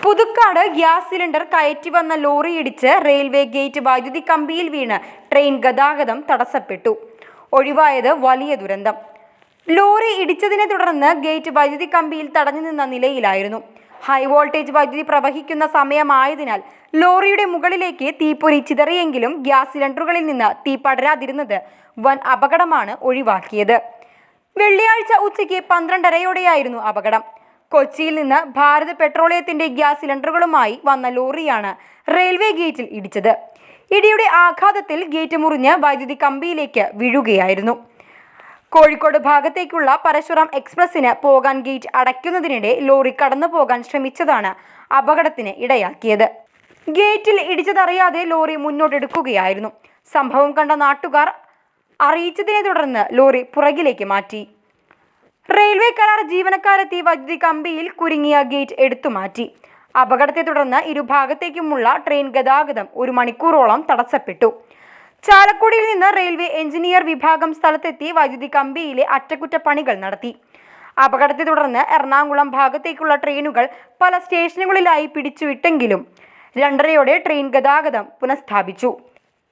Puthukkad gas cylinder കയറ്റി വന്ന lorry ഇടിച്ച് റെയിൽവേ ഗേറ്റ് വൈദ്യുതി കമ്പിയിൽ വീണ് ട്രെയിൻ ഗതാഗതം തടസ്സപ്പെട്ടു. ഒഴിവായത് വലിയ ദുരന്തം. ലോറി ഇടിച്ചതിനെ തുടർന്ന് ഗേറ്റ് വൈദ്യുതി കമ്പിയിൽ തടഞ്ഞു നിന്ന നിലയിലായിരുന്നു. ഹൈ വോൾട്ടേജ് വൈദ്യുതി പ്രവഹിക്കുന്ന സമയമായതിനാൽ ലോറിയുടെ മുകളിലേക്ക് തീപ്പൊരി ചിതറിയെങ്കിലും ഗ്യാസ് സിലിണ്ടറുകളിൽ നിന്ന് തീ പടരാതിരുന്നത് വൻ അപകടമാണ് ഒഴിവാക്കിയത്. വെള്ളിയാഴ്ച ഉച്ചയ്ക്ക് 12:30യോടെയായിരുന്നു അപകടം. കൊച്ചിയിൽ നിന്ന് ഭാരത് പെട്രോളിയത്തിന്റെ ഗ്യാസ് സിലിണ്ടറുകളുമായി വന്ന ലോറിയാണ് റെയിൽവേ ഗേറ്റിൽ ഇടിച്ചത്. ഇടിയുടെ ആഘാതത്തിൽ ഗേറ്റ് മുറിഞ്ഞ് വൈദ്യുതി കമ്പിയിലേക്ക് വീഴുകയായിരുന്നു. കോഴിക്കോട് ഭാഗത്തേക്കുള്ള പരശുറാം എക്സ്പ്രസിന് പോകാൻ ഗേറ്റ് അടയ്ക്കുന്നതിനിടെ ലോറി കടന്നു പോകാൻ ശ്രമിച്ചതാണ് അപകടത്തിന് ഇടയാക്കിയത്. ഗേറ്റിൽ ഇടിച്ചതറിയാതെ ലോറി മുന്നോട്ടെടുക്കുകയായിരുന്നു. സംഭവം കണ്ട നാട്ടുകാർ അറിയിച്ചതിനെ തുടർന്ന് ലോറി പുറകിലേക്ക് മാറ്റി. റെയിൽവേ കരാർ ജീവനക്കാരെത്തി വൈദ്യുതി കമ്പിയിൽ കുരുങ്ങിയ ഗേറ്റ് എടുത്തുമാറ്റി. അപകടത്തെ തുടർന്ന് ഇരുഭാഗത്തേക്കുമുള്ള ട്രെയിൻ ഗതാഗതം 1 മണിക്കൂറോളം തടസ്സപ്പെട്ടു. ചാലക്കുടിയിൽ നിന്ന് റെയിൽവേ എഞ്ചിനീയർ വിഭാഗം സ്ഥലത്തെത്തി വൈദ്യുതി കമ്പിയിലെ അറ്റകുറ്റപ്പണികൾ നടത്തി. അപകടത്തെ തുടർന്ന് എറണാകുളം ഭാഗത്തേക്കുള്ള ട്രെയിനുകൾ പല സ്റ്റേഷനുകളിലായി പിടിച്ചുവിട്ടെങ്കിലും 2:30യോടെ ട്രെയിൻ ഗതാഗതം പുനഃസ്ഥാപിച്ചു.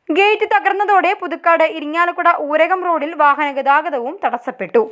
ഗേറ്റ് തകർന്നതോടെ പുതുക്കാട് ഇരിങ്ങാലക്കുട ഊരകം റോഡിൽ വാഹന ഗതാഗതവും തടസ്സപ്പെട്ടു.